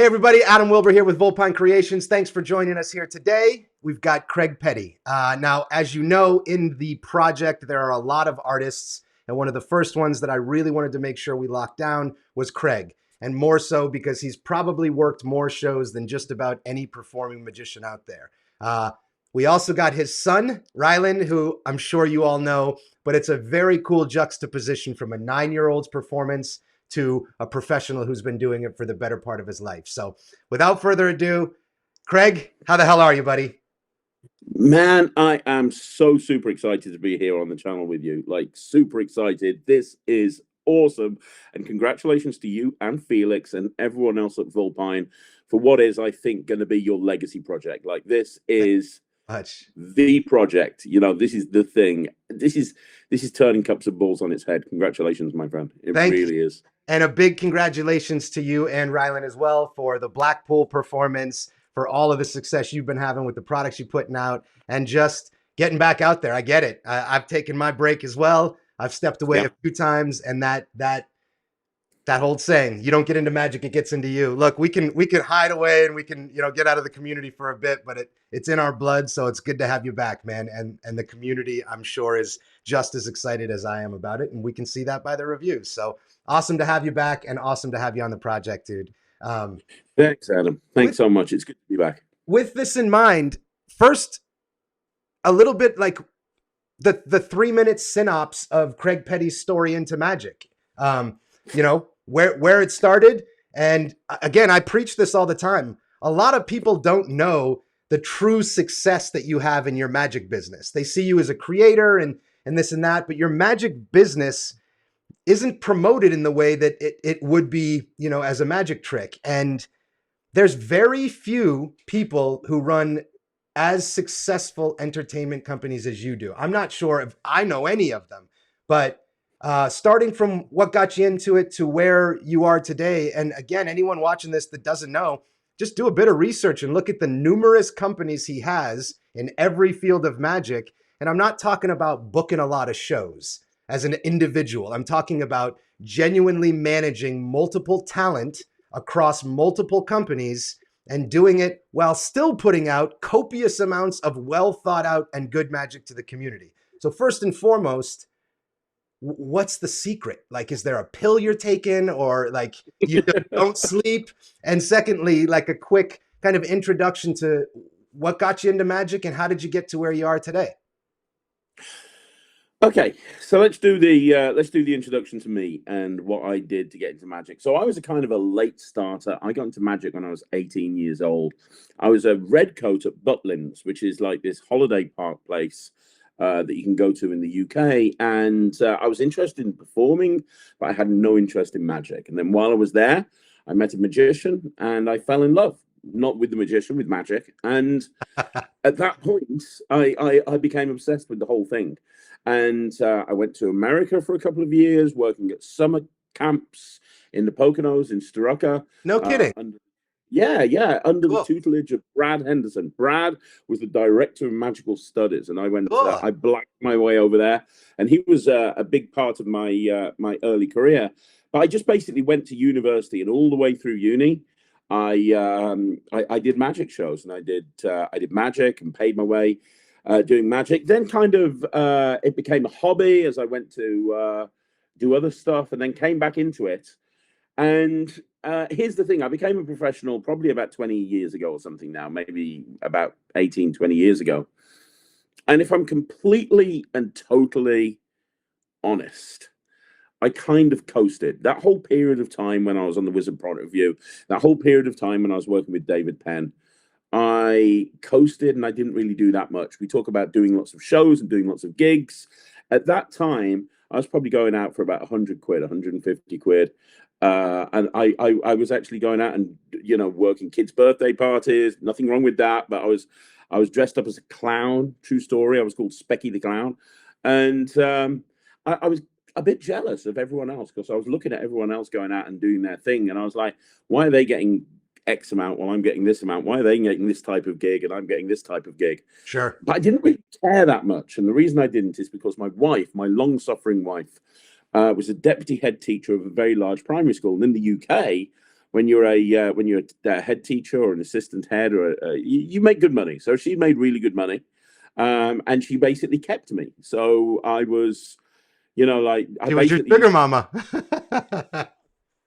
Hey everybody, Adam-Wilber here with Volpine Creations. Thanks for joining us here today. We've got Craig Petty. Now, as you know, in the project, there are a lot of artists, and one of the first ones that I really wanted to make sure we locked down was Craig, and more so because he's probably worked more shows than just about any performing magician out there. We also got his son, Rylan, who I'm sure you all know, but it's a very cool juxtaposition from a 9-year-old's performance to a professional who's been doing it for the better part of his life. So without further ado, Craig, how the hell are you, buddy? Man, I am so super excited to be here on the channel with you. Like, super excited. This is awesome. And congratulations to you and Felix and everyone else at Volpine for what is, I think, going to be your legacy project. Like, this is the project. You know, this is the thing. This is turning cups of balls on its head. Congratulations, my friend. It really is. And a big congratulations to you and Rylan as well for the Blackpool performance, for all of the success you've been having with the products you're putting out, and just getting back out there. I get it. I've taken my break as well. I've stepped away a few times, and that old saying, you don't get into magic, it gets into you. Look, we can hide away and we can, get out of the community for a bit, but it's in our blood. So it's good to have you back, man. And the community, I'm sure, is just as excited as I am about it. And we can see that by the reviews. So awesome to have you back, and awesome to have you on the project, dude. Thanks, Adam. Thanks so much. It's good to be back. With this in mind, first, a little bit like the 3-minute synopsis of Craig Petty's story into magic. Where it started. And again, I preach this all the time. A lot of people don't know the true success that you have in your magic business. They see you as a creator and this and that, but your magic business isn't promoted in the way that it would be, as a magic trick. And there's very few people who run as successful entertainment companies as you do. I'm not sure if I know any of them, but starting from what got you into it to where you are today. And again, anyone watching this that doesn't know, just do a bit of research and look at the numerous companies he has in every field of magic. And I'm not talking about booking a lot of shows as an individual. I'm talking about genuinely managing multiple talent across multiple companies and doing it while still putting out copious amounts of well thought out and good magic to the community. So first and foremost, what's the secret? Like, is there a pill you're taking, or like you don't sleep? And secondly, like a quick kind of introduction to what got you into magic and how did you get to where you are today? Okay, so let's do the introduction to me and what I did to get into magic. So I was a kind of a late starter. I got into magic when I was 18 years old. I was a redcoat at Butlins, which is like this holiday park place that you can go to in the UK. And I was interested in performing, but I had no interest in magic. And then while I was there, I met a magician and I fell in love, not with the magician, with magic. And at that point, I became obsessed with the whole thing. And I went to America for a couple of years, working at summer camps in the Poconos in Strucker. No kidding. Under the tutelage of Brad Henderson. Brad was the director of magical studies, and I went. I blacked my way over there, and he was a big part of my my early career. But I just basically went to university, and all the way through uni, I did magic shows, and I did magic and paid my way doing magic. Then kind of it became a hobby as I went to do other stuff, and then came back into it. And here's the thing, I became a professional probably about 20 years ago or something now, maybe about 18, 20 years ago. And if I'm completely and totally honest, I kind of coasted. That whole period of time when I was on the Wizard Product Review, that whole period of time when I was working with David Penn, I coasted and I didn't really do that much. We talk about doing lots of shows and doing lots of gigs. At that time, I was probably going out for about 100 quid, 150 quid. And I was actually going out and, working kids' birthday parties. Nothing wrong with that. But I was dressed up as a clown. True story. I was called Specky the Clown. And I was a bit jealous of everyone else because I was looking at everyone else going out and doing their thing. And I was like, why are they getting X amount while I'm getting this amount? Why are they getting this type of gig and I'm getting this type of gig? Sure. But I didn't really care that much. And the reason I didn't is because my wife, my long-suffering wife, was a deputy head teacher of a very large primary school. And in the UK, when you're a head teacher or an assistant head, or you make good money. So she made really good money, and she basically kept me. So I was, like, she was your sugar mama.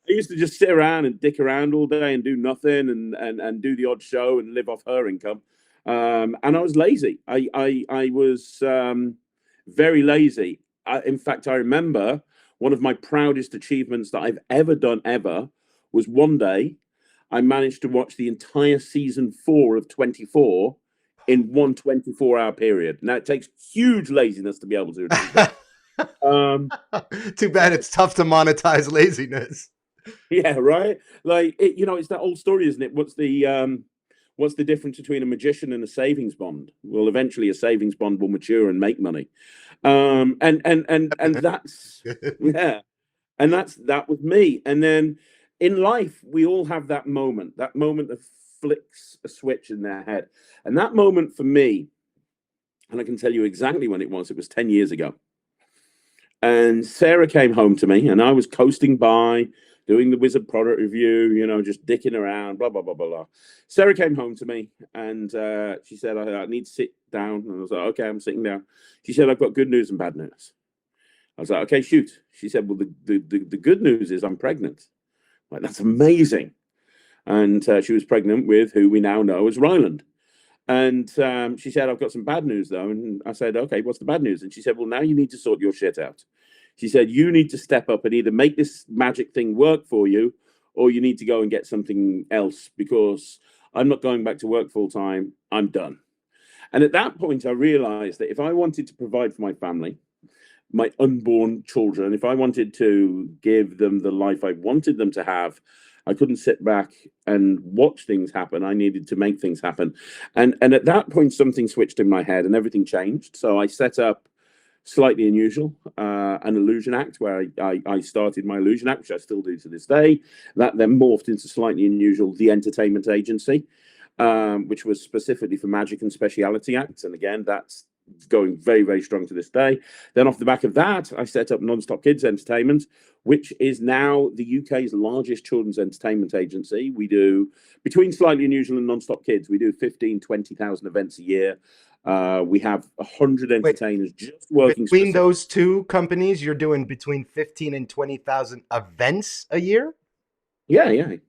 I used to just sit around and dick around all day and do nothing, and do the odd show and live off her income. And I was lazy. I was very lazy. In fact, I remember one of my proudest achievements that I've ever done was one day I managed to watch the entire season 4 of 24 in one 24-hour period. Now, it takes huge laziness to be able to achieve that. Too bad it's tough to monetize laziness. Yeah, right. Like, it's that old story, isn't it? What's the difference between a magician and a savings bond? Well, eventually a savings bond will mature and make money. And that's yeah, and that was me. And then in life, we all have that moment that flicks a switch in their head. And that moment for me, and I can tell you exactly when it was 10 years ago. And Sarah came home to me, and I was coasting by, doing the Wizard product review, just dicking around, blah, blah, blah, blah, blah. Sarah came home to me, and she said, I need to sit down. And I was like, okay, I'm sitting down. She said, I've got good news and bad news. I was like, okay, shoot. She said, well, the good news is I'm pregnant. I'm like, that's amazing. And she was pregnant with who we now know as Ryland. And she said, I've got some bad news, though. And I said, okay, what's the bad news? And she said, well, now you need to sort your shit out. She said, you need to step up and either make this magic thing work for you, or you need to go and get something else, because I'm not going back to work full time. I'm done. And at that point, I realized that if I wanted to provide for my family, my unborn children, if I wanted to give them the life I wanted them to have, I couldn't sit back and watch things happen. I needed to make things happen. And at that point, something switched in my head and everything changed. So I set up Slightly Unusual, an illusion act, where I started my illusion act, which I still do to this day. That then morphed into Slightly Unusual, the entertainment agency, which was specifically for magic and speciality acts. And again, that's going very, very strong to this day. Then off the back of that, I set up Non-Stop Kids Entertainment, which is now the UK's largest children's entertainment agency. We do, between Slightly Unusual and Non-Stop Kids, we do 15, 20,000 events a year. We have 100 entertainers just working. Between those two companies, you're doing between 15 and 20,000 events a year? Yeah. Okay.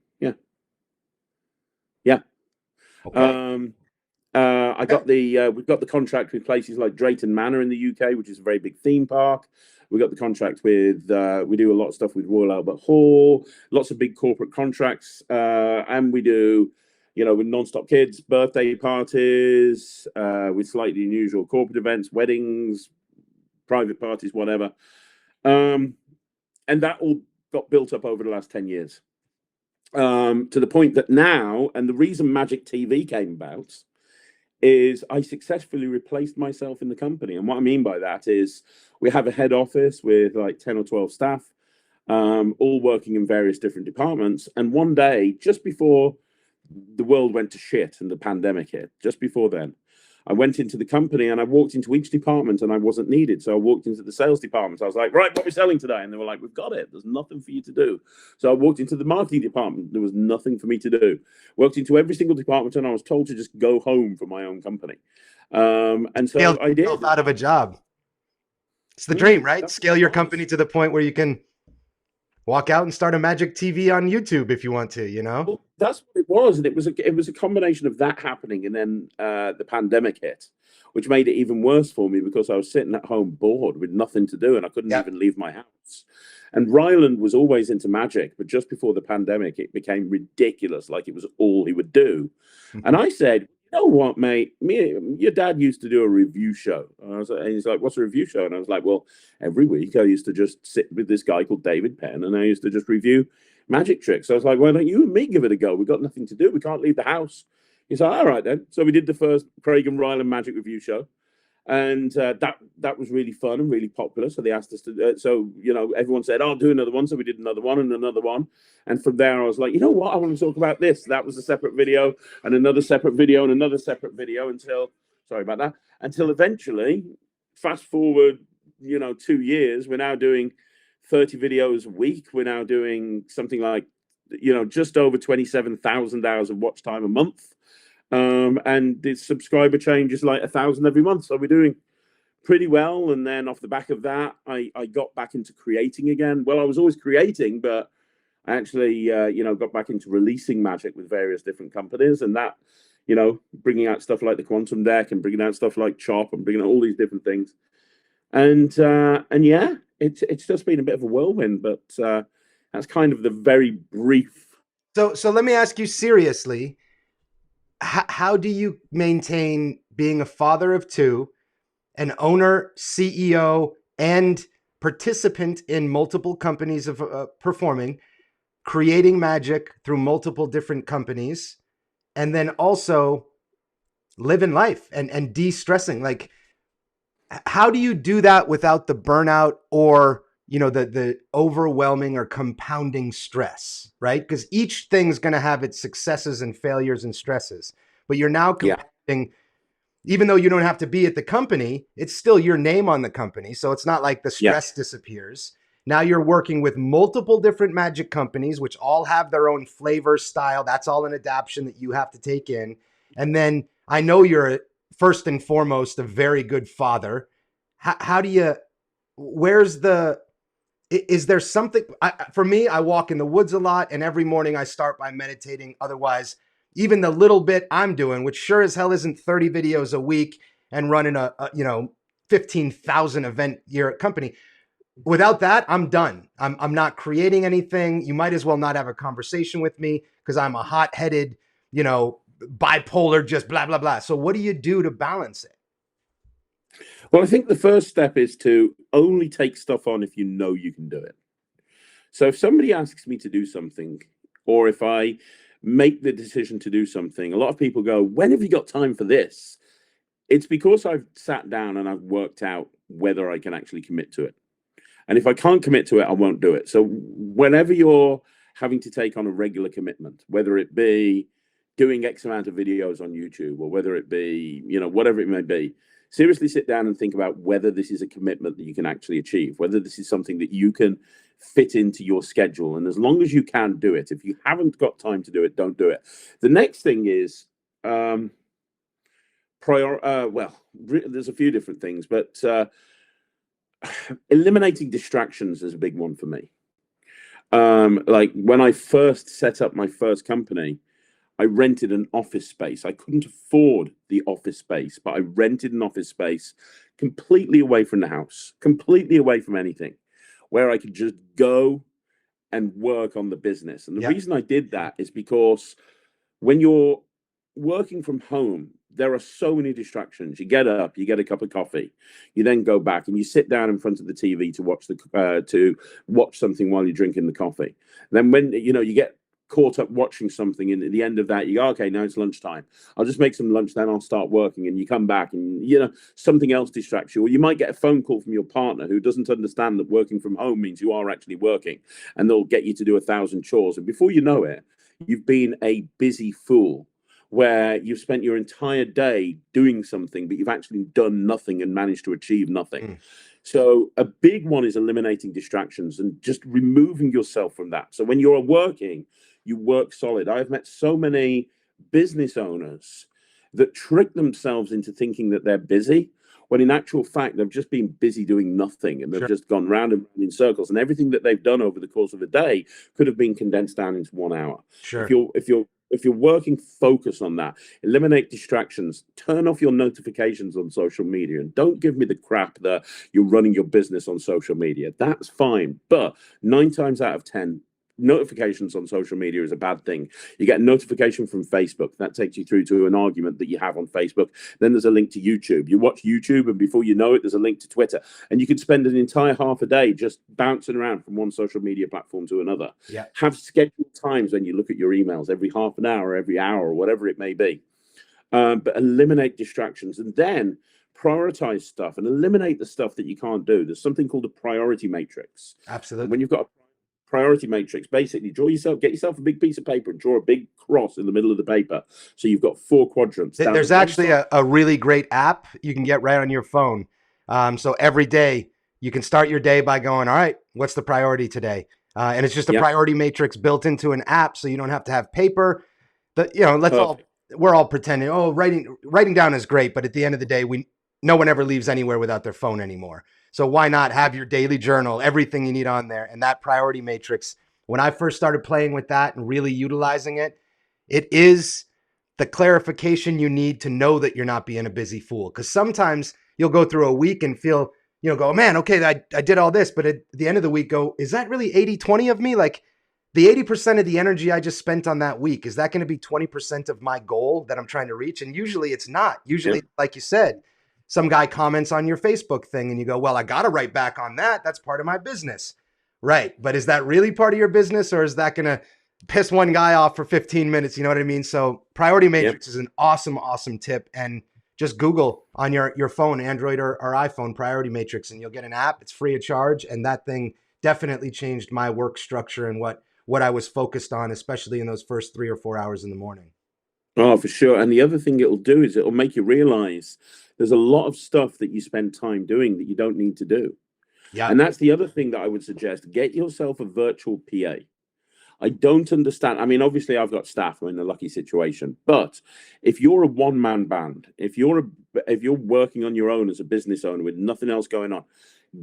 We've got the contract with places like Drayton Manor in the UK, which is a very big theme park. We got the contract with, we do a lot of stuff with Royal Albert Hall, lots of big corporate contracts. And we do, with Non-Stop Kids, birthday parties, with Slightly Unusual corporate events, weddings, private parties, whatever. And that all got built up over the last 10 years. To the point that now, and the reason Magic TV came about, is I successfully replaced myself in the company. And what I mean by that is we have a head office with like 10 or 12 staff, all working in various different departments. And one day, just before the world went to shit and the pandemic hit, just before then, I went into the company and I walked into each department and I wasn't needed. So I walked into the sales department. I was like, right, what are we selling today? And they were like, we've got it. There's nothing for you to do. So I walked into the marketing department. There was nothing for me to do. Walked into every single department and I was told to just go home from my own company. And so I did. Out of a job. It's the dream, right? Scale your company to the point where you can walk out and start a Magic TV on YouTube if you want to, Well, that's what it was. And it was a combination of that happening and then the pandemic hit, which made it even worse for me because I was sitting at home bored with nothing to do and I couldn't even leave my house. And Ryland was always into magic, but just before the pandemic, it became ridiculous, like it was all he would do. And I said, you know what, mate? Your dad used to do a review show. And he's like, what's a review show? And I was like, well, every week I used to just sit with this guy called David Penn and I used to just review magic tricks. So I was like, why don't you and me give it a go? We've got nothing to do. We can't leave the house. He's like, all right then. So we did the first Craig and Ryland Magic Review show. And that was really fun and really popular. So they asked us to, everyone said, oh, I'll do another one. So we did another one and another one. And from there, I was like, you know what? I want to talk about this. That was a separate video and another separate video and another separate video until eventually, fast forward, 2 years, we're now doing 30 videos a week. We're now doing something like just over 27,000 hours of watch time a month. And the subscriber change is like 1,000 every month. So we're doing pretty well. And then off the back of that, I got back into creating again. Well, I was always creating, but I actually, got back into releasing magic with various different companies, and that, bringing out stuff like the Quantum Deck and bringing out stuff like Chop and bringing out all these different things. And yeah, it's just been a bit of a whirlwind, but that's kind of the very brief. So let me ask you seriously, how do you maintain being a father of two, an owner, CEO, and participant in multiple companies of performing, creating magic through multiple different companies, and then also living life and de-stressing? Like, how do you do that without the burnout or, the overwhelming or compounding stress, right? Because each thing's going to have its successes and failures and stresses, but you're now compounding. Even though you don't have to be at the company, it's still your name on the company. So it's not like the stress disappears. Now you're working with multiple different magic companies, which all have their own flavor, style. That's all an adaptation that you have to take in. And then I know you're first and foremost a very good father. How do you, is there something, for me, I walk in the woods a lot, and every morning I start by meditating. Otherwise, even the little bit I'm doing, which sure as hell isn't 30 videos a week and running a 15,000 event year company. Without that, I'm done. I'm not creating anything. You might as well not have a conversation with me because I'm a hot-headed, bipolar, just blah, blah, blah. So what do you do to balance it? Well, I think the first step is to only take stuff on if you know you can do it. So if somebody asks me to do something, or if I make the decision to do something, a lot of people go, when have you got time for this? It's because I've sat down and I've worked out whether I can actually commit to it. And if I can't commit to it, I won't do it. So whenever you're having to take on a regular commitment, whether it be doing X amount of videos on YouTube, or whether it be, whatever it may be, seriously sit down and think about whether this is a commitment that you can actually achieve, whether this is something that you can fit into your schedule. And as long as you can do it, if you haven't got time to do it, don't do it. The next thing is, there's a few different things, but eliminating distractions is a big one for me. Like when I first set up my first company, I rented an office space. I couldn't afford the office space, but I rented an office space completely away from the house, completely away from anything, where I could just go and work on the business. And the reason I did that is because when you're working from home, there are so many distractions. You get up, you get a cup of coffee, you then go back and you sit down in front of the TV to watch something while you're drinking the coffee. Then when you get caught up watching something, and at the end of that you go, okay, now it's lunchtime, I'll just make some lunch, then I'll start working. And you come back and something else distracts you, or you might get a phone call from your partner who doesn't understand that working from home means you are actually working, and they'll get you to do 1,000 chores, and before you know it, you've been a busy fool, where you've spent your entire day doing something, but you've actually done nothing and managed to achieve nothing. So a big one is eliminating distractions and just removing yourself from that. So when you're working, you work solid. I've met so many business owners that trick themselves into thinking that they're busy, when in actual fact, they've just been busy doing nothing, and they've just gone round and round in circles. And everything that they've done over the course of a day could have been condensed down into 1 hour. If you're working, focus on that. Eliminate distractions. Turn off your notifications on social media, and don't give me the crap that you're running your business on social media. That's fine, but 9 times out of 10, notifications on social media is a bad thing. You get a notification from Facebook that takes you through to an argument that you have on Facebook. Then there's a link to YouTube. You watch YouTube, and before you know it, there's a link to Twitter. And you could spend an entire half a day just bouncing around from one social media platform to another. Have scheduled times when you look at your emails every half an hour, every hour, or whatever it may be. But eliminate distractions, and then prioritize stuff and eliminate the stuff that you can't do. There's something called a priority matrix. Absolutely. When you've got a priority matrix, basically get yourself a big piece of paper and draw a big cross in the middle of the paper, so you've got 4 quadrants. There's actually a really great app you can get right on your phone. So every day you can start your day by going, all right, what's the priority today? And it's just a priority matrix built into an app, so you don't have to have paper. We're all pretending, oh, writing down is great, but at the end of the day, no one ever leaves anywhere without their phone anymore. So why not have your daily journal, everything you need on there, and that priority matrix? When I first started playing with that and really utilizing it, it is the clarification you need to know that you're not being a busy fool. Because sometimes you'll go through a week and feel, go, man, okay, I did all this, but at the end of the week, go, is that really 80-20 of me? Like, the 80% of the energy I just spent on that week, is that going to be 20% of my goal that I'm trying to reach? And usually it's not. Usually, like you said, some guy comments on your Facebook thing and you go, well, I got to write back on that. That's part of my business. Right. But is that really part of your business, or is that going to piss one guy off for 15 minutes? You know what I mean? So priority matrix is an awesome, awesome tip. And just Google on your phone, Android or iPhone, priority matrix, and you'll get an app. It's free of charge. And that thing definitely changed my work structure and what I was focused on, especially in those first 3 or 4 hours in the morning. Oh, for sure. And the other thing it'll do is it'll make you realize there's a lot of stuff that you spend time doing that you don't need to do. Yeah. And that's the other thing that I would suggest. Get yourself a virtual PA. I don't understand. I mean, obviously I've got staff. I'm in a lucky situation. But if you're a one-man band, if you're working on your own as a business owner with nothing else going on,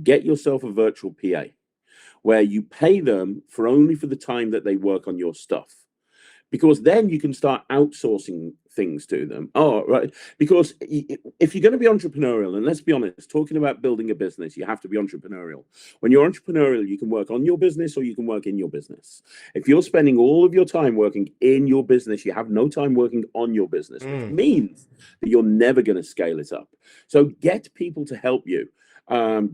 get yourself a virtual PA where you pay them only for the time that they work on your stuff. Because then you can start outsourcing things to them. Oh, right. Because if you're going to be entrepreneurial, and let's be honest, talking about building a business, you have to be entrepreneurial. When you're entrepreneurial, you can work on your business or you can work in your business. If you're spending all of your time working in your business, you have no time working on your business, which means that you're never going to scale it up. So get people to help you.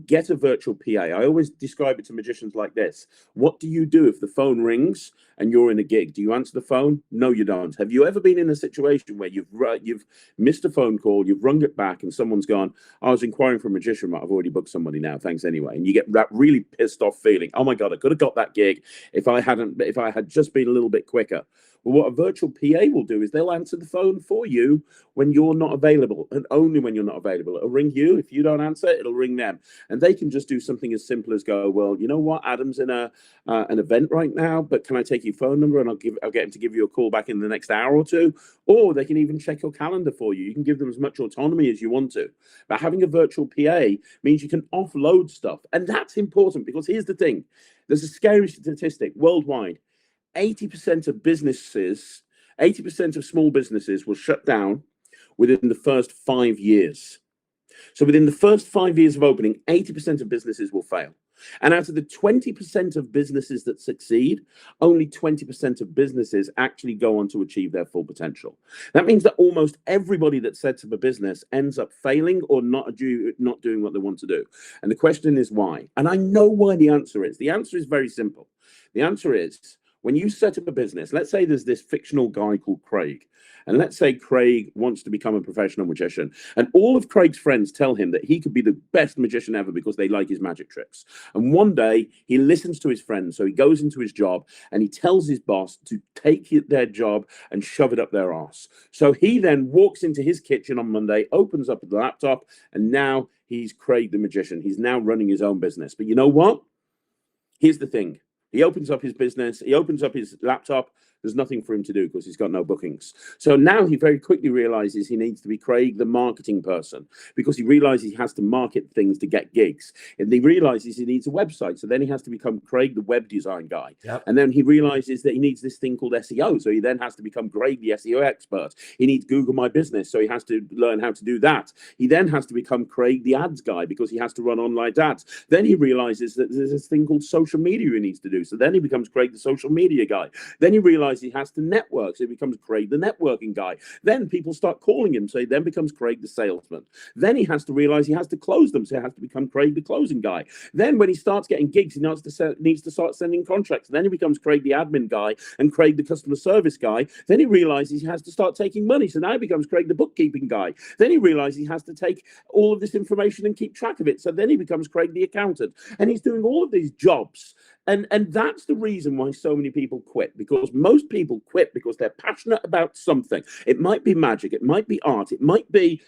Get a virtual PA. I always describe it to magicians like this. What do you do if the phone rings and you're in a gig? Do you answer the phone? No, you don't. Have you ever been in a situation where you've missed a phone call, you've rung it back, and someone's gone, I was inquiring for a magician, but I've already booked somebody now, thanks anyway. And you get that really pissed off feeling, oh my God, I could have got that gig if I had just been a little bit quicker. Well, what a virtual PA will do is they'll answer the phone for you when you're not available, and only when you're not available. It'll ring you. If you don't answer, it'll ring them. And they can just do something as simple as go, well, you know what? Adam's in an event right now, but can I take your phone number and I'll get him to give you a call back in the next hour or two? Or they can even check your calendar for you. You can give them as much autonomy as you want to. But having a virtual PA means you can offload stuff. And that's important because here's the thing. There's a scary statistic worldwide. 80% of businesses, 80% of small businesses will shut down within the first 5 years. So within the first 5 years of opening, 80% of businesses will fail. And out of the 20% of businesses that succeed, only 20% of businesses actually go on to achieve their full potential. That means that almost everybody that sets up a business ends up failing or not doing what they want to do. And the question is why? And I know why the answer is. The answer is very simple. The answer is, when you set up a business, let's say there's this fictional guy called Craig, and let's say Craig wants to become a professional magician, and all of Craig's friends tell him that he could be the best magician ever because they like his magic tricks. And one day he listens to his friends, so he goes into his job and he tells his boss to take their job and shove it up their arse. So he then walks into his kitchen on Monday, opens up the laptop, and now he's Craig the magician. He's now running his own business. But you know what? Here's the thing. He opens up his business, he opens up his laptop, there's nothing for him to do because he's got no bookings. So now he very quickly realizes he needs to be Craig, the marketing person, because he realizes he has to market things to get gigs. And he realizes he needs a website. So then he has to become Craig, the web design guy. Yep. And then he realizes that he needs this thing called SEO. So he then has to become Craig, the SEO expert. He needs Google My Business. So he has to learn how to do that. He then has to become Craig, the ads guy, because he has to run online ads. Then he realizes that there's this thing called social media he needs to do. So then he becomes Craig, the social media guy. Then he realizes he has to network, so he becomes Craig, the networking guy. Then people start calling him, so he then becomes Craig, the salesman. Then he has to realize he has to close them, so he has to become Craig, the closing guy. Then when he starts getting gigs, he needs to start sending contracts. Then he becomes Craig, the admin guy, and Craig, the customer service guy. Then he realizes he has to start taking money, so now he becomes Craig, the bookkeeping guy. Then he realizes he has to take all of this information and keep track of it, so then he becomes Craig, the accountant. And he's doing all of these jobs. And that's the reason why so many people quit, because most people quit because they're passionate about something. It might be magic, it might be art, it might be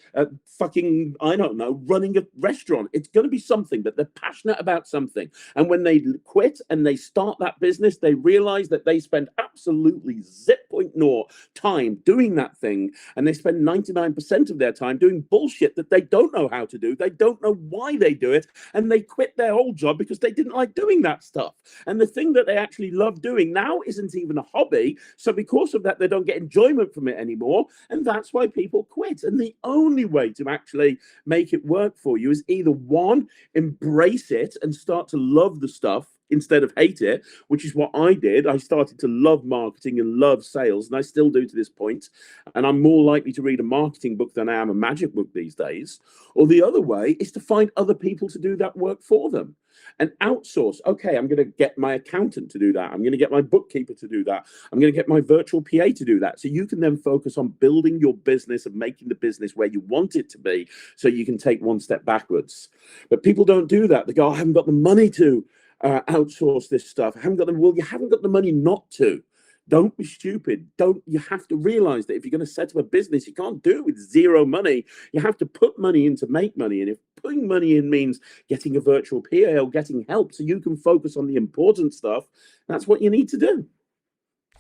fucking, I don't know, running a restaurant. It's going to be something, but they're passionate about something. And when they quit and they start that business, they realize that they spend absolutely 0.0 time doing that thing, and they spend 99% of their time doing bullshit that they don't know how to do. They don't know why they do it, and they quit their old job because they didn't like doing that stuff. And the thing that they actually love doing now isn't even a hobby. So because of that, they don't get enjoyment from it anymore. And that's why people quit. And the only way to actually make it work for you is either one, embrace it and start to love the stuff instead of hate it, which is what I did. I started to love marketing and love sales, and I still do to this point. And I'm more likely to read a marketing book than I am a magic book these days. Or the other way is to find other people to do that work for them and outsource. Okay, I'm going to get my accountant to do that. I'm going to get my bookkeeper to do that. I'm going to get my virtual PA to do that. So you can then focus on building your business and making the business where you want it to be, so you can take one step backwards. But people don't do that. They go, I haven't got the money to outsource this stuff. I haven't got the, well, you haven't got the money not to. Don't be stupid. You have to realize that if you're going to set up a business, you can't do it with zero money. You have to put money in to make money. And if putting money in means getting a virtual PA or getting help so you can focus on the important stuff, that's what you need to do.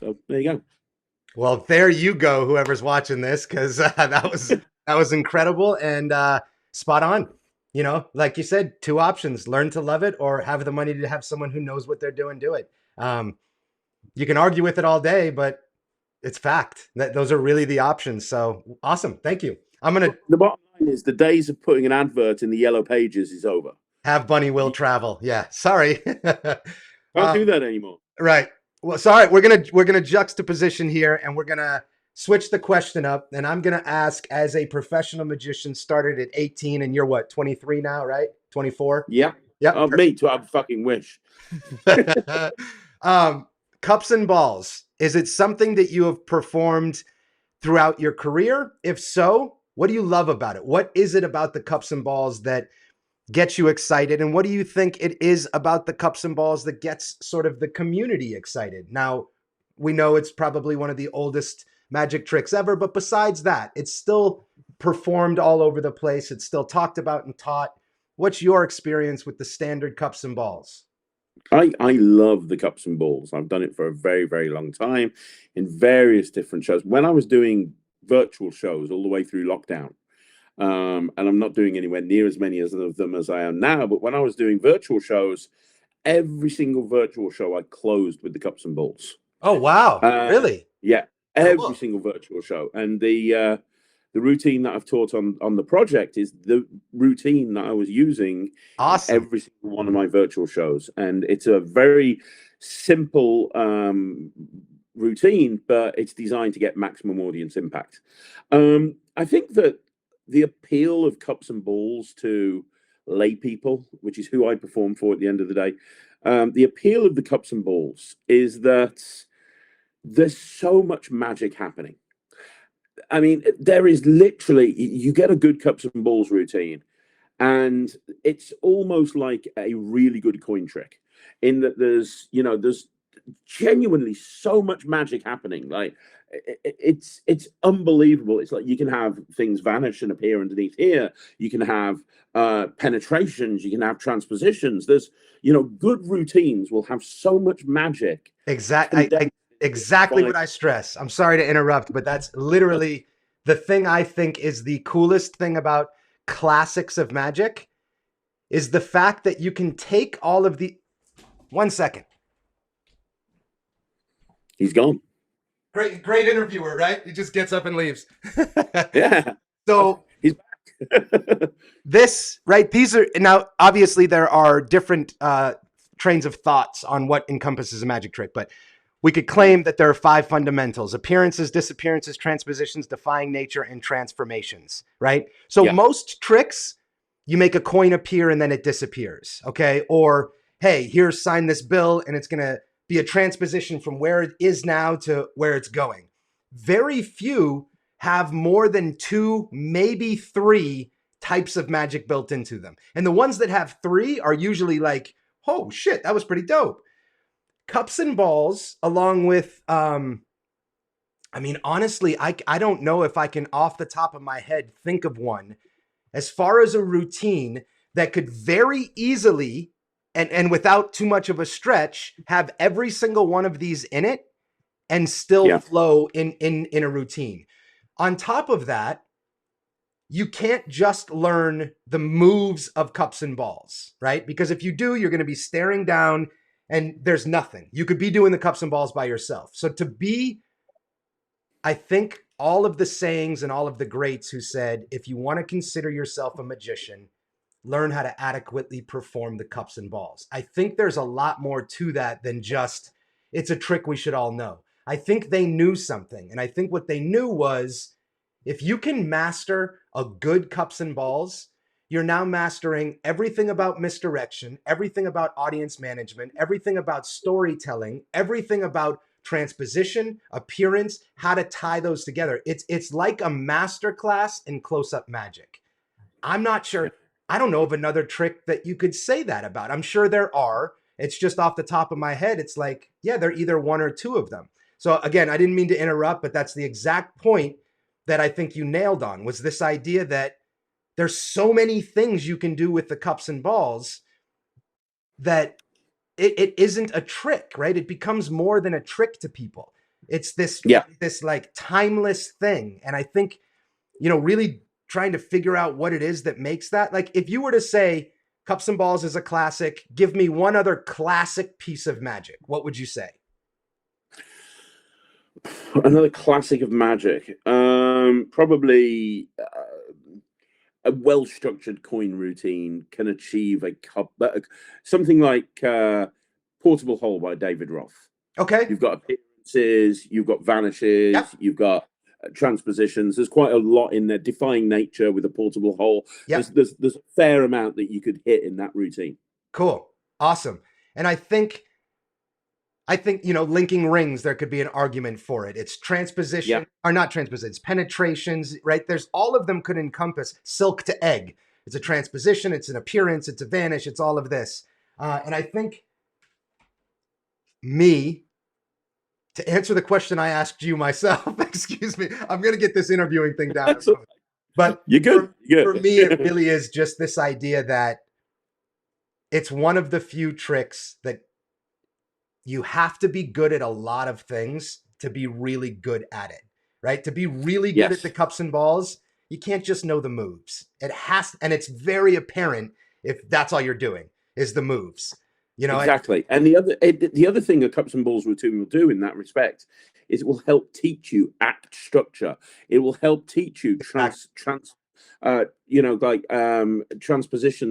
So there you go. Well, there you go, whoever's watching this, because that was incredible and spot on. You know, like you said, two options: learn to love it, or have the money to have someone who knows what they're doing do it. You can argue with it all day, but it's fact that those are really the options. So awesome. Thank you. The bottom line is the days of putting an advert in the yellow pages is over. Have Bunny will travel. Yeah. Sorry. Can't do that anymore. Right. Well, sorry. We're gonna juxtaposition here, and we're gonna switch the question up. And I'm gonna ask, as a professional magician, started at 18, and you're what, 23 now, right? 24. Yeah. Yeah. Oh, me too. I fucking wish. Cups and balls. Is it something that you have performed throughout your career? If so, what do you love about it? What is it about the cups and balls that gets you excited? And what do you think it is about the cups and balls that gets sort of the community excited? Now, we know it's probably one of the oldest magic tricks ever, but besides that, it's still performed all over the place. It's still talked about and taught. What's your experience with the standard cups and balls? I love the cups and balls. I've done it for a very, very long time in various different shows. When I was doing virtual shows all the way through lockdown, and I'm not doing anywhere near as many of them as I am now, but when I was doing virtual shows, every single virtual show I closed with the cups and balls. Oh, wow. Really? Yeah, every single virtual show. And the routine that I've taught on the project is the routine that I was using every single one of my virtual shows. And it's a very simple routine, but it's designed to get maximum audience impact. I think that the appeal of cups and balls to lay people, which is who I perform for at the end of the day, the appeal of the cups and balls is that there's so much magic happening. I mean, there is literally, you get a good cups and balls routine, and it's almost like a really good coin trick in that there's genuinely so much magic happening. Like it's unbelievable. It's like you can have things vanish and appear underneath here. You can have penetrations. You can have transpositions. There's, good routines will have so much magic. Exactly what I stress. I'm sorry to interrupt, but that's literally the thing I think is the coolest thing about classics of magic is the fact that you can take all of the... 1 second. He's gone. Great interviewer, right? He just gets up and leaves. Yeah. So he's back. These are, now obviously there are different trains of thoughts on what encompasses a magic trick, but we could claim that there are 5 fundamentals: appearances, disappearances, transpositions, defying nature, and transformations, right? So most tricks, you make a coin appear and then it disappears, okay? Or, hey, here, sign this bill, and it's going to be a transposition from where it is now to where it's going. Very few have more than 2, maybe 3 types of magic built into them. And the ones that have 3 are usually like, oh shit, that was pretty dope. Cups and balls, along with, I mean, honestly, I don't know if I can off the top of my head think of one as far as a routine that could very easily and without too much of a stretch have every single one of these in it and still flow in a routine. On top of that, you can't just learn the moves of cups and balls, right? Because if you do, you're going to be staring down and there's nothing. You could be doing the cups and balls by yourself. So I think all of the sayings and all of the greats who said, if you want to consider yourself a magician, learn how to adequately perform the cups and balls. I think there's a lot more to that than just, it's a trick we should all know. I think they knew something. And I think what they knew was, if you can master a good cups and balls, you're now mastering everything about misdirection, everything about audience management, everything about storytelling, everything about transposition, appearance, how to tie those together. It's like a master class in close-up magic. I'm not sure. I don't know of another trick that you could say that about. I'm sure there are. It's just off the top of my head. It's like, yeah, they're either one or two of them. So again, I didn't mean to interrupt, but that's the exact point that I think you nailed on, was this idea that there's so many things you can do with the cups and balls that it isn't a trick, right? It becomes more than a trick to people. It's this like timeless thing. And I think, really trying to figure out what it is that makes that. Like, if you were to say cups and balls is a classic, give me one other classic piece of magic, what would you say? Another classic of magic, probably a well-structured coin routine can achieve something like Portable Hole by David Roth. Okay. You've got appearances, you've got vanishes, you've got transpositions. There's quite a lot in there. Defying nature with a portable hole. There's a fair amount that you could hit in that routine. Cool. Awesome. And I think, linking rings, there could be an argument for it. It's transposition, or not transpositions, penetrations, right? There's all of them could encompass silk to egg. It's a transposition, it's an appearance, it's a vanish, it's all of this. And I think to answer the question I asked you myself, excuse me, I'm going to get this interviewing thing down. But you're good. For me, it really is just this idea that it's one of the few tricks that you have to be good at a lot of things to be really good at it, right? To be really good at the cups and balls, you can't just know the moves. And it's very apparent if that's all you're doing is the moves. Exactly. And the other thing a cups and balls routine will do in that respect is it will help teach you act structure. It will help teach you transpositions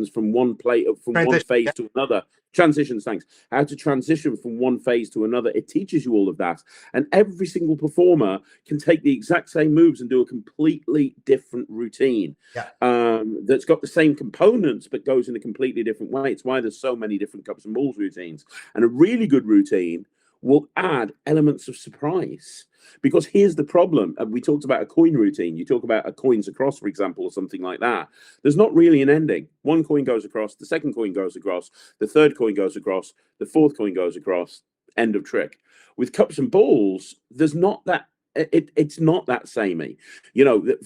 from one phase to another. Transitions, thanks. How to transition from one phase to another. It teaches you all of that. And every single performer can take the exact same moves and do a completely different routine that's got the same components but goes in a completely different way. It's why there's so many different cups and balls routines. And a really good routine will add elements of surprise. Because here's the problem. We talked about a coin routine. You talk about a coins across, for example, or something like that. There's not really an ending. One coin goes across, the second coin goes across, the third coin goes across, the fourth coin goes across, end of trick. With cups and balls, there's not that. It's not that samey.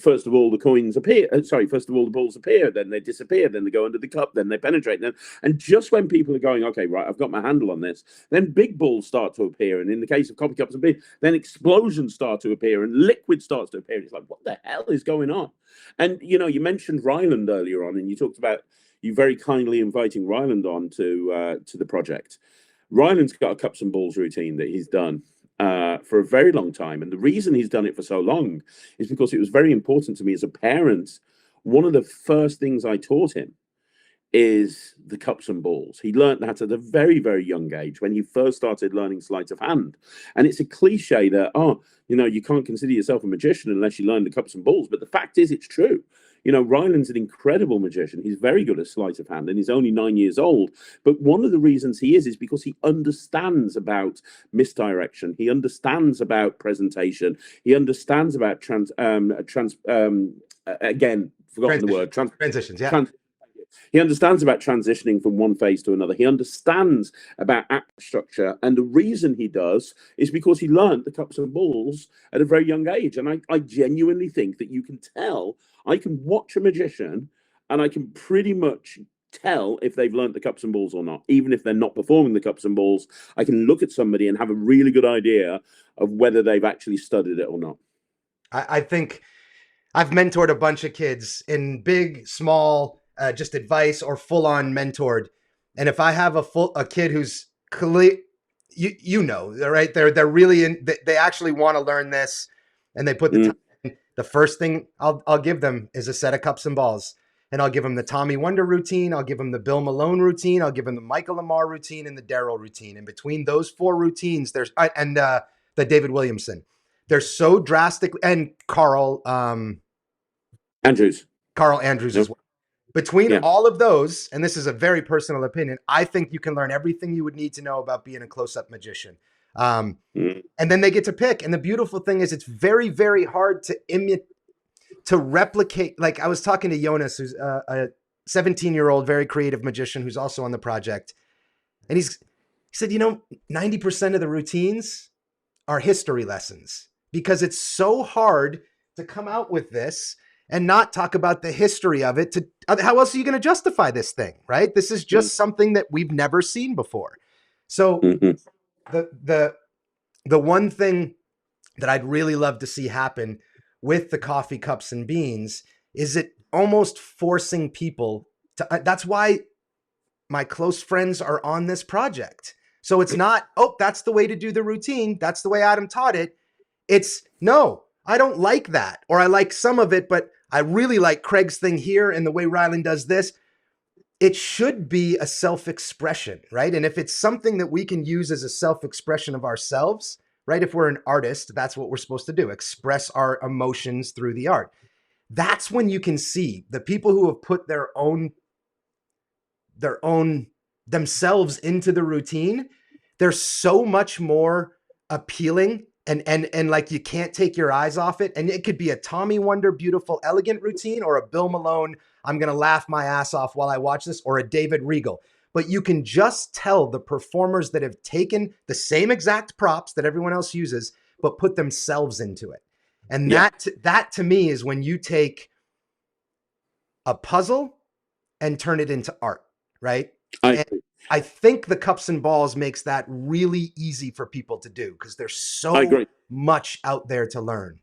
First of all, the coins appear. First of all, the balls appear, then they disappear, then they go under the cup, then they penetrate. And just when people are going, okay, right, I've got my handle on this, then big balls start to appear. And in the case of copy cups and beer, then explosions start to appear and liquid starts to appear. It's like, what the hell is going on? And, you mentioned Ryland earlier on, and you talked about you very kindly inviting Ryland on to the project. Ryland's got a cups and balls routine that he's done for a very long time. And the reason he's done it for so long is because it was very important to me as a parent. One of the first things I taught him is the cups and balls. He learned that at a very, very young age when he first started learning sleight of hand. And it's a cliche that, you can't consider yourself a magician unless you learn the cups and balls. But the fact is, it's true. Ryland's an incredible magician. He's very good at sleight of hand and he's only 9 years old. But one of the reasons he is because he understands about misdirection. He understands about presentation. He understands about transitions, He understands about transitioning from one phase to another. He understands about act structure. And the reason he does is because he learned the cups and balls at a very young age. And I genuinely think that you can tell, I can watch a magician and I can pretty much tell if they've learned the cups and balls or not. Even if they're not performing the cups and balls, I can look at somebody and have a really good idea of whether they've actually studied it or not. I think I've mentored a bunch of kids in big, small, just advice or full on mentored. And if I have a kid who's clear, you know, right? They're really in. They actually want to learn this, and they put the time in. The first thing I'll give them is a set of cups and balls, and I'll give them the Tommy Wonder routine. I'll give them the Bill Malone routine. I'll give them the Michael Lamar routine and the Daryl routine. And between those four routines, there's the David Williamson. They're so drastic, and Carl Andrews as well. Between all of those, and this is a very personal opinion, I think you can learn everything you would need to know about being a close-up magician. And then they get to pick. And the beautiful thing is it's very, very hard to replicate. Like I was talking to Jonas, who's a 17-year-old, very creative magician who's also on the project. And he said, 90% of the routines are history lessons because it's so hard to come out with this and not talk about the history of it. How else are you going to justify this thing, right? This is just something that we've never seen before. So the one thing that I'd really love to see happen with the coffee cups and beans is it almost forcing people to, that's why my close friends are on this project. So it's not, that's the way to do the routine. That's the way Adam taught it. It's no, I don't like that. Or I like some of it, but I really like Craig's thing here and the way Ryland does this. It should be a self-expression, right? And if it's something that we can use as a self-expression of ourselves, right? If we're an artist, that's what we're supposed to do, express our emotions through the art. That's when you can see the people who have put their own themselves into the routine. They're so much more appealing and like you can't take your eyes off it. And it could be a Tommy Wonder, beautiful, elegant routine, or a Bill Malone, I'm going to laugh my ass off while I watch this, or a David Regal. But you can just tell the performers that have taken the same exact props that everyone else uses, but put themselves into it. And that to me is when you take a puzzle and turn it into art, right? I think the cups and balls makes that really easy for people to do because there's so much out there to learn,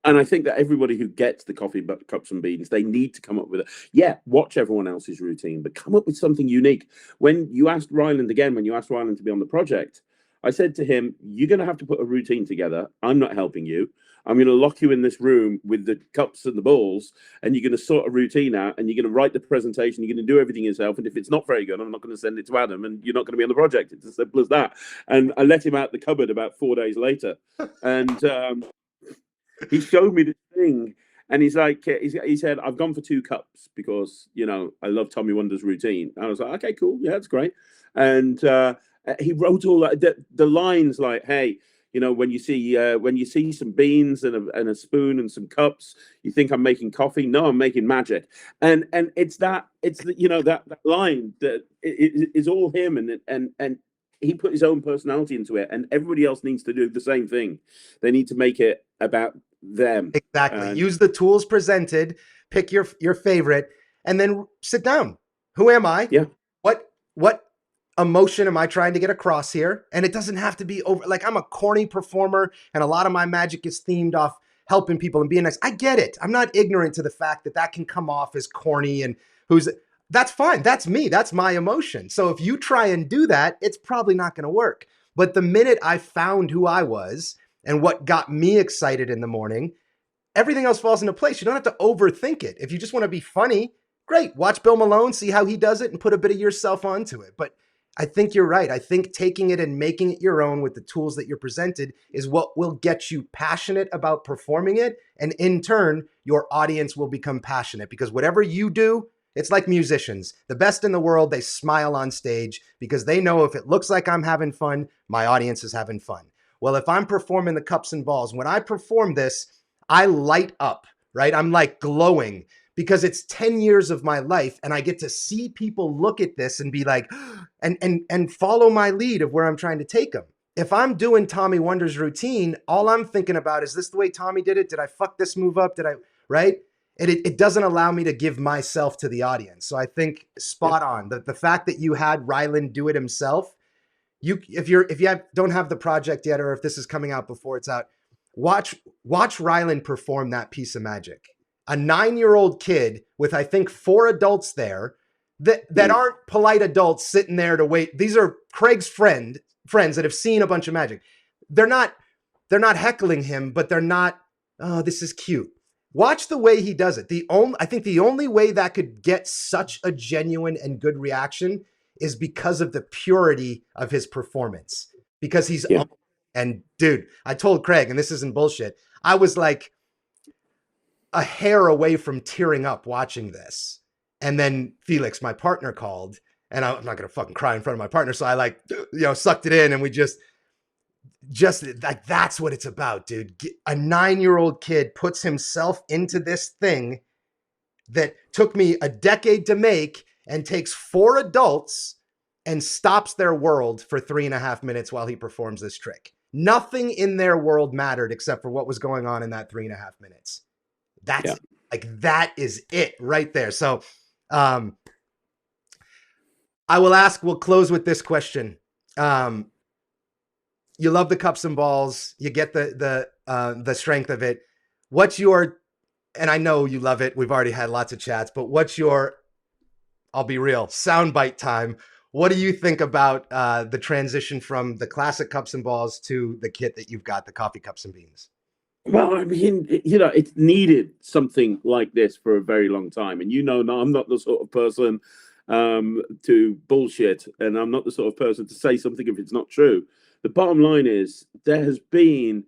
And I think that everybody who gets the coffee cups and beans, they need to come up with it. Watch everyone else's routine, but come up with something unique. When you asked Ryland to be on the project, I said to him, you're going to have to put a routine together. I'm not helping you. I'm going to lock you in this room with the cups and the balls, and you're going to sort a routine out, and you're going to write the presentation. You're going to do everything yourself. And if it's not very good, I'm not going to send it to Adam, and you're not going to be on the project. It's as simple as that. And I let him out the cupboard about 4 days later. And he showed me this thing, and he's like, he said, I've gone for 2 cups because, I love Tommy Wonder's routine. And I was like, okay, cool. Yeah, that's great. And he wrote all that, the lines like, hey, when you see some beans and a spoon and some cups, you think I'm making coffee. No, I'm making magic. And that line that is all him. And he put his own personality into it, and everybody else needs to do the same thing. They need to make it about them. Exactly. Use the tools presented, pick your favorite, and then sit down. Who am I? Yeah. What emotion am I trying to get across here? And it doesn't have to be over. Like, I'm a corny performer, and a lot of my magic is themed off helping people and being nice. I get it. I'm not ignorant to the fact that can come off as corny and that's fine. That's me. That's my emotion. So if you try and do that, it's probably not going to work. But the minute I found who I was and what got me excited in the morning, everything else falls into place. You don't have to overthink it. If you just want to be funny, great. Watch Bill Malone, see how he does it, and put a bit of yourself onto it. But I think you're right. I think taking it and making it your own with the tools that you're presented is what will get you passionate about performing it. And in turn, your audience will become passionate because whatever you do, it's like musicians. The best in the world, they smile on stage because they know if it looks like I'm having fun, my audience is having fun. Well, if I'm performing the cups and balls, when I perform this, I light up, right? I'm like glowing because it's 10 years of my life, and I get to see people look at this and be like, and follow my lead of where I'm trying to take them. If I'm doing Tommy Wonder's routine, all I'm thinking about is this the way Tommy did it? Did I fuck this move up? Did I, right? It doesn't allow me to give myself to the audience. So I think spot on. The fact that you had Ryland do it himself, if you don't have the project yet, or if this is coming out before it's out, watch Ryland perform that piece of magic. A 9-year-old kid with, I think, 4 adults there that aren't polite adults sitting there to wait. These are Craig's friends that have seen a bunch of magic. They're not heckling him, but they're not, oh, this is cute. Watch the way he does it. I think the only way that could get such a genuine and good reaction is because of the purity of his performance. Because he's, and dude, I told Craig, and this isn't bullshit, I was like a hair away from tearing up watching this. And then Felix, my partner, called, and I'm not going to fucking cry in front of my partner. So I sucked it in, and we just like, that's what it's about, dude. A 9-year-old kid puts himself into this thing that took me a decade to make, and takes 4 adults and stops their world for 3.5 minutes while he performs this trick. Nothing in their world mattered except for what was going on in that 3.5 minutes. That's that is it right there. So I will ask, we'll close with this question. You love the cups and balls. You get the strength of it. What's your, and I know you love it, we've already had lots of chats, but what's your, I'll be real, soundbite time. What do you think about the transition from the classic cups and balls to the kit that you've got, the coffee cups and beans? Well, I mean, it's needed something like this for a very long time. And I'm not the sort of person to bullshit, and I'm not the sort of person to say something if it's not true. The bottom line is there have been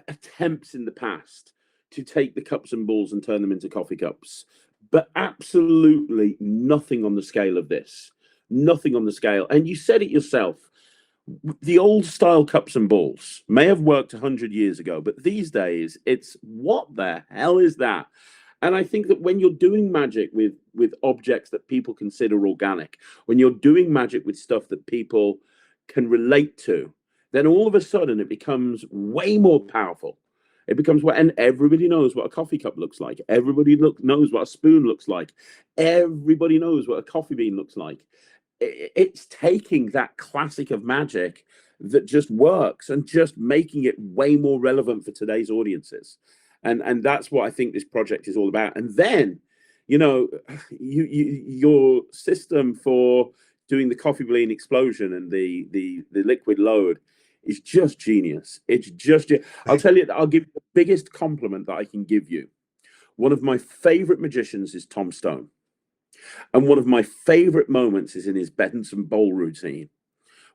attempts in the past to take the cups and balls and turn them into coffee cups, but absolutely nothing on the scale of this. Nothing on the scale. And you said it yourself. The old style cups and balls may have worked 100 years ago, but these days it's, what the hell is that? And I think that when you're doing magic with objects that people consider organic, when you're doing magic with stuff that people can relate to, then all of a sudden it becomes way more powerful. It becomes what, and everybody knows what a coffee cup looks like. Everybody knows what a spoon looks like. Everybody knows what a coffee bean looks like. It's taking that classic of magic that just works and just making it way more relevant for today's audiences. And that's what I think this project is all about. And then, your system for doing the coffee bean explosion and the liquid load is just genius. It's just, I'll tell you, I'll give you the biggest compliment that I can give you. One of my favorite magicians is Tom Stone. And one of my favorite moments is in his Benson bowl routine,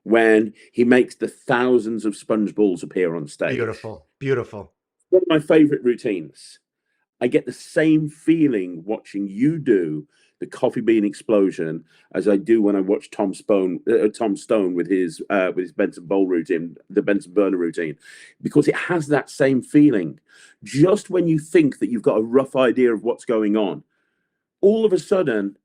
when he makes the thousands of sponge balls appear on stage. Beautiful, beautiful. One of my favorite routines. I get the same feeling watching you do the coffee bean explosion as I do when I watch Tom Stone with his Benson bowl routine, the Benson burner routine, because it has that same feeling. Just when you think that you've got a rough idea of what's going on, all of a sudden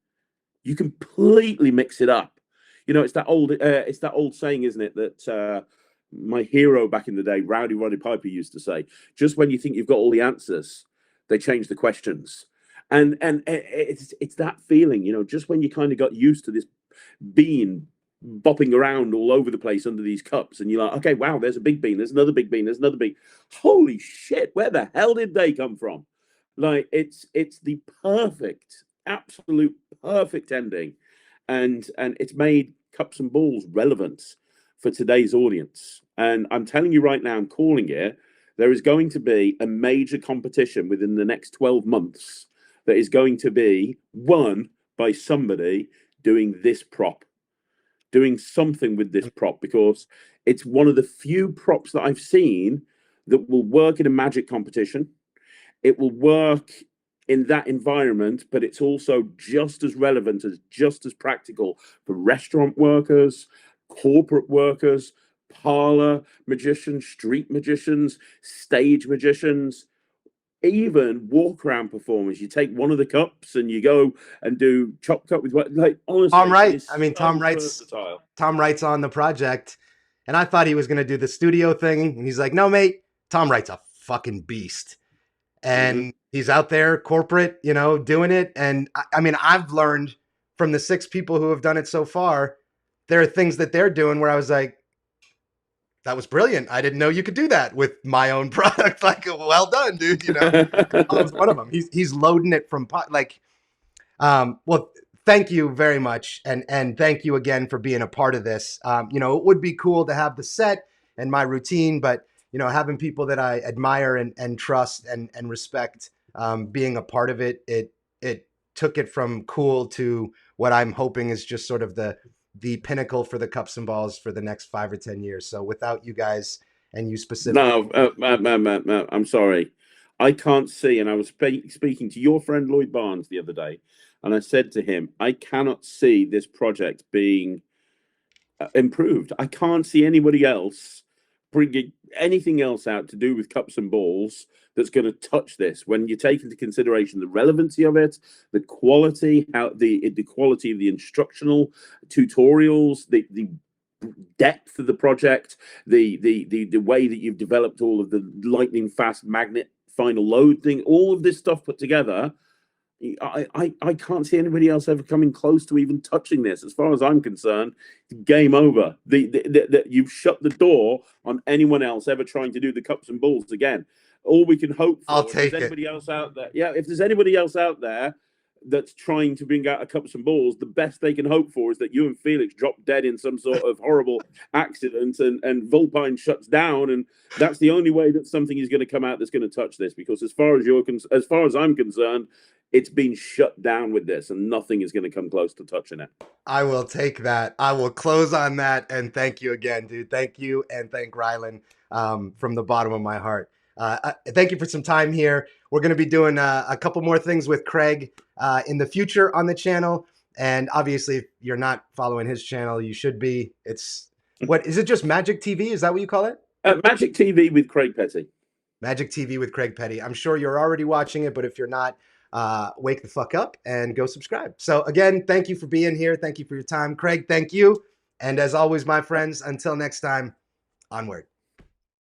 you completely mix it up. It's that old saying, isn't it, that my hero back in the day, Rowdy Roddy Piper, used to say, just when you think you've got all the answers, they change the questions. And it's that feeling, just when you kind of got used to this bean bopping around all over the place under these cups, and you're like, okay, wow, there's a big bean, there's another big bean, there's another big. Holy shit, where the hell did they come from? Like, it's the perfect, absolute perfect ending, and it's made cups and balls relevant for today's audience. And I'm telling you right now, I'm calling it, there is going to be a major competition within the next 12 months that is going to be won by somebody doing this prop, doing something with this prop, because it's one of the few props that I've seen that will work in a magic competition. It will work in that environment, but it's also just as relevant, just as practical for restaurant workers, corporate workers, parlor magicians, street magicians, stage magicians. even walk around performance. You take one of the cups and you go and do chopped up with what, like, honestly, Tom Wright. it is I mean, so versatile. Tom Wright's on the project, and I thought he was going to do the studio thing, and he's like, "No, mate, Tom Wright's a fucking beast." And he's out there corporate, you know, doing it. And I mean, I've learned from the 6 people who have done it so far, there are things that they're doing where I was like, that was brilliant. I didn't know you could do that with my own product. Like, well done, dude. You know, Tom's one of them. He's loading it from like, well, thank you very much. And thank you again for being a part of this. You know, it would be cool to have the set and my routine, but you know, having people that I admire and trust and respect, being a part of it, it took it from cool to what I'm hoping is just sort of the pinnacle for the Cups and Balls for the next 5 or 10 years. So without you guys and you specifically, no, I'm sorry, I can't see. And I was speaking to your friend Lloyd Barnes the other day, and I said to him, I cannot see this project being improved. I can't see anybody else bringing anything else out to do with Cups and Balls that's going to touch this. When you take into consideration the relevancy of it, the quality, how the quality of the instructional tutorials, the depth of the project, the way that you've developed all of the lightning fast magnet final load thing, all of this stuff put together, I can't see anybody else ever coming close to even touching this. As far as I'm concerned, game over. You've shut the door on anyone else ever trying to do the Cups and Balls again. All we can hope for, I'll take if there's anybody else out there, if there's anybody else out there that's trying to bring out a Cups and Balls, the best they can hope for is that you and Felix drop dead in some sort of horrible accident, and Vulpine shuts down, and that's the only way that something is going to come out that's going to touch this. Because as far as I'm concerned, it's been shut down with this, and nothing is going to come close to touching it. I will take that. I will close on that. And thank you again, dude. Thank you. And thank Rylan from the bottom of my heart. Thank you for some time here. We're going to be doing a couple more things with Craig in the future on the channel. And obviously, if you're not following his channel, you should be. What is it? Just Magic TV? Is that what you call it? Magic TV with Craig Petty. Magic TV with Craig Petty. I'm sure you're already watching it, but if you're not, wake the fuck up and go subscribe. So again, thank you for being here. Thank you for your time. Craig, thank you. And as always, my friends, until next time, onward.